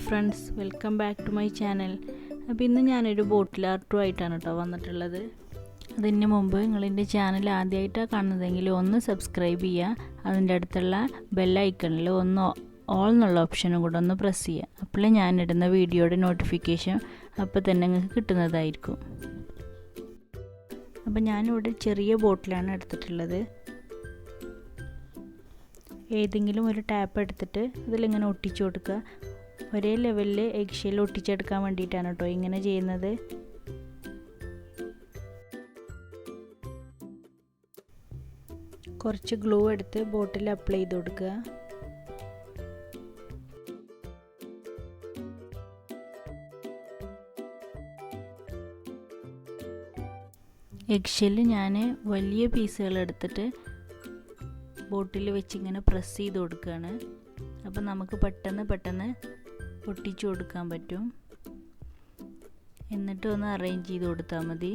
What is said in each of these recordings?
friends, welcome back to my channel. അപ്പോൾ ഇന്ന് ഞാനൊരു ബോട്ടിൽ ആർട്ടുമായിട്ടാണ് കേട്ടോ വന്നിട്ടുള്ളത്. അതിന് മുമ്പ് നിങ്ങളുടെ ചാനൽ ആദ്യമായിട്ടാണ് കാണുന്നതെങ്കിൽ ഒന്ന് സബ്സ്ക്രൈബ് ചെയ്യുക. അതിൻ്റെ അടുത്തുള്ള ബെൽ ഐക്കണിൽ ഒന്ന് ഓൾ എന്നുള്ള ഓപ്ഷനും കൂടെ ഒന്ന് പ്രസ് ചെയ്യുക. അപ്പോൾ ഞാനിടുന്ന വീഡിയോയുടെ നോട്ടിഫിക്കേഷൻ അപ്പോൾ തന്നെ നിങ്ങൾക്ക് കിട്ടുന്നതായിരിക്കും. അപ്പോൾ ഞാനിവിടെ ചെറിയ ബോട്ടിലാണ് എടുത്തിട്ടുള്ളത്. ഏതെങ്കിലും ഒരു ടാപ്പ് എടുത്തിട്ട് അതിലിങ്ങനെ ഒട്ടിച്ചു കൊടുക്കുക. ഒരേ ലെവലിൽ എഗ്ഷെൽ ഒട്ടിച്ചെടുക്കാൻ വേണ്ടിയിട്ടാണ് കേട്ടോ ഇങ്ങനെ ചെയ്യുന്നത്. കുറച്ച് ഗ്ലൂ എടുത്ത് ബോട്ടിൽ അപ്ലൈ ചെയ്ത് കൊടുക്കുക. എഗ്ഷെൽ ഞാൻ വലിയ പീസുകൾ എടുത്തിട്ട് ബോട്ടിൽ വെച്ച് ഇങ്ങനെ പ്രസ് ചെയ്ത് കൊടുക്കുകയാണ്. അപ്പോൾ നമുക്ക് പെട്ടെന്ന് ഒട്ടിച്ചു കൊടുക്കാൻ പറ്റും. എന്നിട്ട് ഒന്ന് അറേഞ്ച് ചെയ്ത് കൊടുത്താൽ മതി.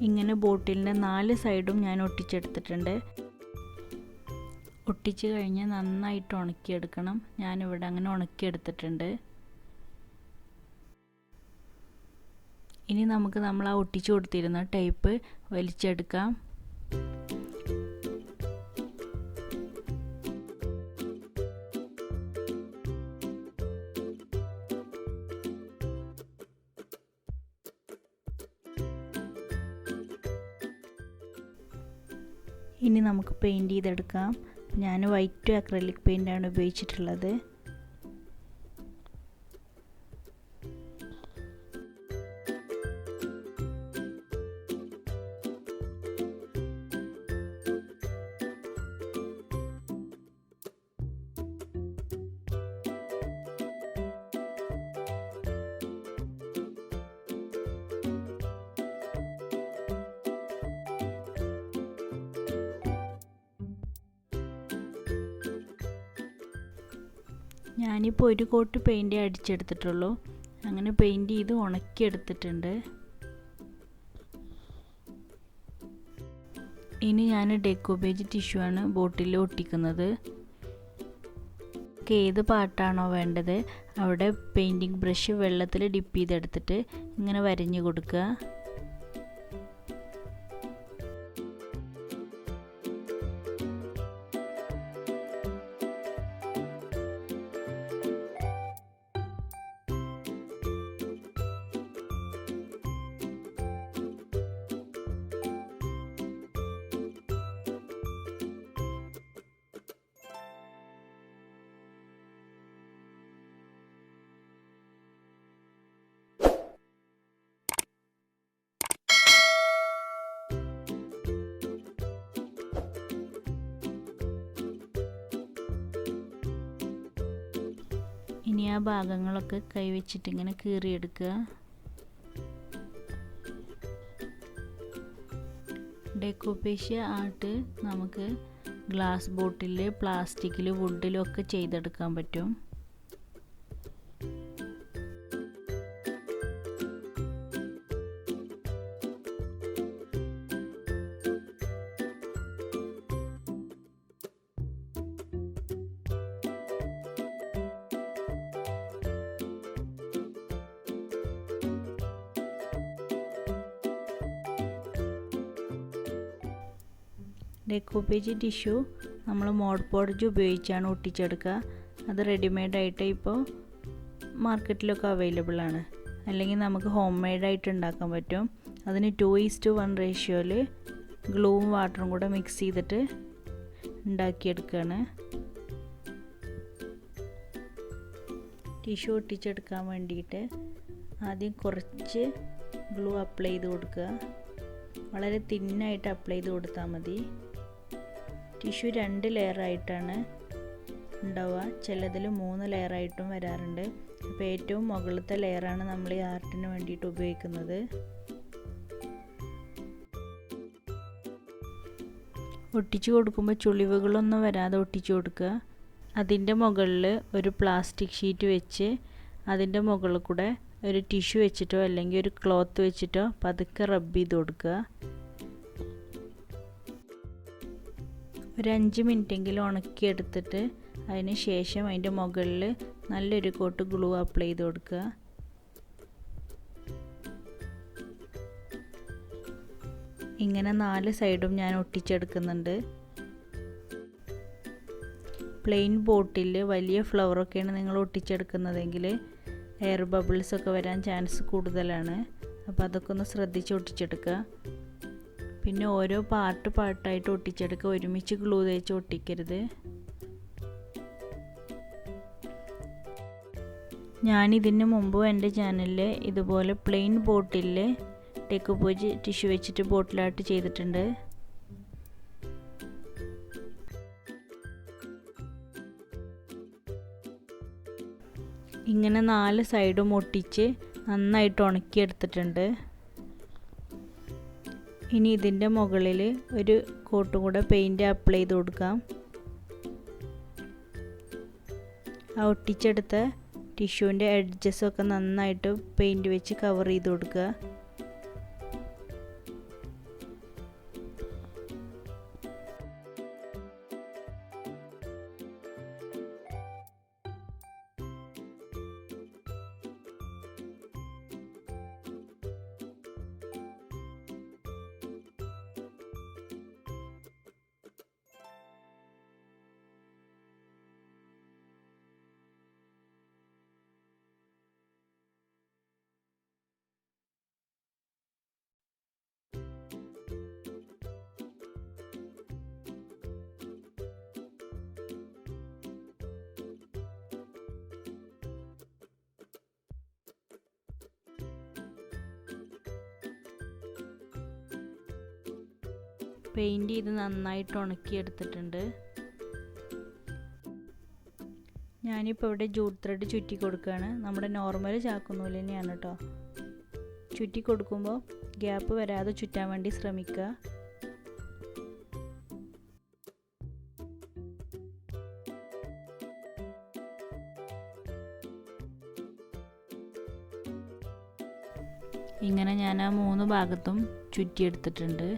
ഇങ്ങനെ ബോട്ടിലിൻ്റെ 4 സൈഡും ഞാൻ ഒട്ടിച്ചെടുത്തിട്ടുണ്ട്. ഒട്ടിച്ച് കഴിഞ്ഞ് നന്നായിട്ട് ഉണക്കിയെടുക്കണം. ഞാനിവിടെ അങ്ങനെ ഉണക്കിയെടുത്തിട്ടുണ്ട്. ഇനി നമുക്ക് നമ്മൾ ആ ഒട്ടിച്ചു കൊടുത്തിരുന്ന ടേപ്പ് വലിച്ചെടുക്കാം. ഇനി നമുക്ക് പെയിൻറ്റ് ചെയ്തെടുക്കാം. ഞാൻ വൈറ്റ് അക്രലിക് പെയിൻ്റാണ് ഉപയോഗിച്ചിട്ടുള്ളത്. ഞാനിപ്പോൾ ഒരു കോട്ട് പെയിൻറ്റ് അടിച്ചെടുത്തിട്ടുള്ളൂ. അങ്ങനെ പെയിൻറ്റ് ചെയ്ത് ഉണക്കിയെടുത്തിട്ടുണ്ട്. ഇനി ഞാൻ ഡെക്കോപേജ് ടിഷ്യൂ ആണ് ബോട്ടിൽ ഒട്ടിക്കുന്നത്. ഏത് പാർട്ടാണോ വേണ്ടത് അവിടെ പെയിൻറ്റിങ് ബ്രഷ് വെള്ളത്തിൽ ഡിപ്പ് ചെയ്തെടുത്തിട്ട് ഇങ്ങനെ വരഞ്ഞു കൊടുക്കുക. ഇനി ആ ഭാഗങ്ങളൊക്കെ കൈവച്ചിട്ട് ഇങ്ങനെ കീറിയെടുക്കുക. ഡെക്കോപ്പേജ് ആർട്ട് നമുക്ക് ഗ്ലാസ് ബോട്ടിൽ, പ്ലാസ്റ്റിക്കിൽ, വുഡിലും ഒക്കെ ചെയ്തെടുക്കാൻ പറ്റും. ഡെക്കോപ്പേജ് ടിഷ്യൂ നമ്മൾ മോഡ് പോഡ്ജ് ഉപയോഗിച്ചാണ് ഒട്ടിച്ചെടുക്കുക. അത് റെഡിമെയ്ഡായിട്ട് ഇപ്പോൾ മാർക്കറ്റിലൊക്കെ അവൈലബിൾ ആണ്. അല്ലെങ്കിൽ നമുക്ക് ഹോം മെയ്ഡായിട്ട് ഉണ്ടാക്കാൻ പറ്റും. അതിന് 2:1 റേഷ്യോയിൽ ഗ്ലൂവും വാട്ടറും കൂടെ മിക്സ് ചെയ്തിട്ട് ഉണ്ടാക്കിയെടുക്കുകയാണ്. ടിഷ്യൂ ഒട്ടിച്ചെടുക്കാൻ വേണ്ടിയിട്ട് ആദ്യം കുറച്ച് ഗ്ലൂ അപ്ലൈ ചെയ്ത് കൊടുക്കുക. വളരെ തിന്നായിട്ട് അപ്ലൈ ചെയ്ത് കൊടുത്താൽ മതി. ടിഷ്യൂ 2 ലെയറായിട്ടാണ് ഉണ്ടാവുക. ചിലതിൽ 3 ലെയറായിട്ടും വരാറുണ്ട്. അപ്പോൾ ഏറ്റവും മുകളിലത്തെ ലെയറാണ് നമ്മൾ ഈ ആർട്ടിന് വേണ്ടിയിട്ട് ഉപയോഗിക്കുന്നത്. ഒട്ടിച്ചു കൊടുക്കുമ്പോൾ ചുളിവുകളൊന്നും വരാതെ ഒട്ടിച്ചു കൊടുക്കുക. അതിൻ്റെ മുകളിൽ ഒരു പ്ലാസ്റ്റിക് ഷീറ്റ് വെച്ച് അതിൻ്റെ മുകളിൽ കൂടെ ഒരു ടിഷ്യൂ വെച്ചിട്ടോ അല്ലെങ്കിൽ ഒരു ക്ലോത്ത് വെച്ചിട്ടോ പതുക്കെ റബ്ബ് ചെയ്ത് കൊടുക്കുക. ഒരു 5 മിനിറ്റെങ്കിലും ഉണക്കിയെടുത്തിട്ട് അതിന് ശേഷം അതിൻ്റെ മുകളിൽ നല്ലൊരു കോട്ട് ഗ്ലൂ അപ്ലൈ ചെയ്ത് കൊടുക്കുക. ഇങ്ങനെ 4 സൈഡും ഞാൻ ഒട്ടിച്ചെടുക്കുന്നുണ്ട്. പ്ലെയിൻ ബോട്ടിൽ വലിയ ഫ്ലവറൊക്കെയാണ് നിങ്ങൾ ഒട്ടിച്ചെടുക്കുന്നതെങ്കിൽ എയർ ബബിൾസ് ഒക്കെ വരാൻ ചാൻസ് കൂടുതലാണ്. അപ്പോൾ അതൊക്കെ ഒന്ന് ശ്രദ്ധിച്ച് ഒട്ടിച്ചെടുക്കുക. പിന്നെ ഓരോ പാർട്ടായിട്ട് ഒട്ടിച്ചെടുക്കുക. ഒരുമിച്ച് ഗ്ലൂ തേച്ച് ഒട്ടിക്കരുത്. ഞാനിതിന് മുമ്പ് എൻ്റെ ചാനലിൽ ഇതുപോലെ പ്ലെയിൻ ബോട്ടിൽ ഡെക്കോപ്പേജ് ടിഷ്യൂ വെച്ചിട്ട് ബോട്ടിലായിട്ട് ചെയ്തിട്ടുണ്ട്. ഇങ്ങനെ 4 സൈഡും ഒട്ടിച്ച് നന്നായിട്ട് ഉണക്കിയെടുത്തിട്ടുണ്ട്. ഇനി ഇതിൻ്റെ മുകളിൽ ഒരു കോട്ടും കൂടെ പെയിൻറ്റ് അപ്ലൈ ചെയ്ത് കൊടുക്കാം. ആ ഒട്ടിച്ചെടുത്ത ടിഷ്യൂവിൻ്റെ എഡ്ജസൊക്കെ നന്നായിട്ട് പെയിൻറ്റ് വെച്ച് കവർ ചെയ്ത് കൊടുക്കുക. പെയിൻറ്റ് ചെയ്ത് നന്നായിട്ട് ഉണക്കിയെടുത്തിട്ടുണ്ട്. ഞാനിപ്പോൾ ഇവിടെ ജൂട്ട് ത്രെഡ് ചുറ്റി കൊടുക്കുകയാണ്. നമ്മുടെ നോർമൽ ചാക്കുന്നൂല് തന്നെയാണ് കേട്ടോ. ചുറ്റി കൊടുക്കുമ്പോൾ ഗ്യാപ്പ് വരാതെ ചുറ്റാൻ വേണ്ടി ശ്രമിക്കുക. ഇങ്ങനെ ഞാൻ ആ 3 ഭാഗത്തും ചുറ്റിയെടുത്തിട്ടുണ്ട്.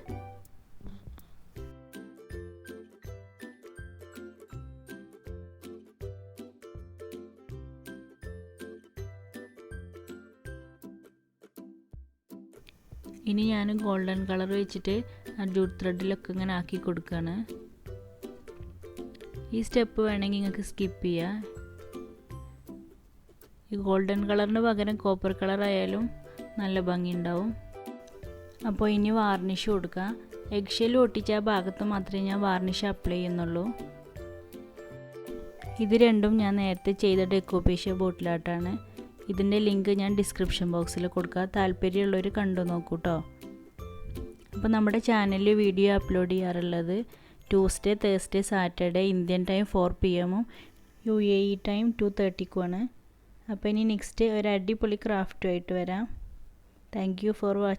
ഇനി ഞാൻ ഗോൾഡൻ കളർ വെച്ചിട്ട് ആ ജൂട്ട് ത്രെഡിലൊക്കെ ഇങ്ങനെ ആക്കി കൊടുക്കുകയാണ്. ഈ സ്റ്റെപ്പ് വേണമെങ്കിൽ നിങ്ങൾക്ക് സ്കിപ്പ് ചെയ്യാം. ഈ ഗോൾഡൻ കളറിന് പകരം കോപ്പർ കളർ ആയാലും നല്ല ഭംഗിയുണ്ടാവും. അപ്പോൾ ഇനി വാർണിഷ് കൊടുക്കുക. എഗ്ഷെൽ ഒട്ടിച്ച ആ ഭാഗത്ത് മാത്രമേ ഞാൻ വാർണിഷ് അപ്ലൈ ചെയ്യുന്നുള്ളൂ. ഇത് രണ്ടും ഞാൻ നേരത്തെ ചെയ്ത ഡെക്കോപ്പേജ് ബോട്ടിലായിട്ടാണ്. ഇതിൻ്റെ ലിങ്ക് ഞാൻ ഡിസ്ക്രിപ്ഷൻ ബോക്സിൽ കൊടുക്കാം. താല്പര്യമുള്ളവർ കണ്ടു നോക്കൂ കേട്ടോ. അപ്പോൾ നമ്മുടെ ചാനലിൽ വീഡിയോ അപ്ലോഡ് ചെയ്യാറുള്ളത് Tuesday, Thursday, Saturday Indian time 4 PM UAE time 2:30 അപ്പോൾ ഇനി നെക്സ്റ്റ് ഒരു അടിപൊളി ക്രാഫ്റ്റുമായിട്ട് വരാം. Thank you for watching.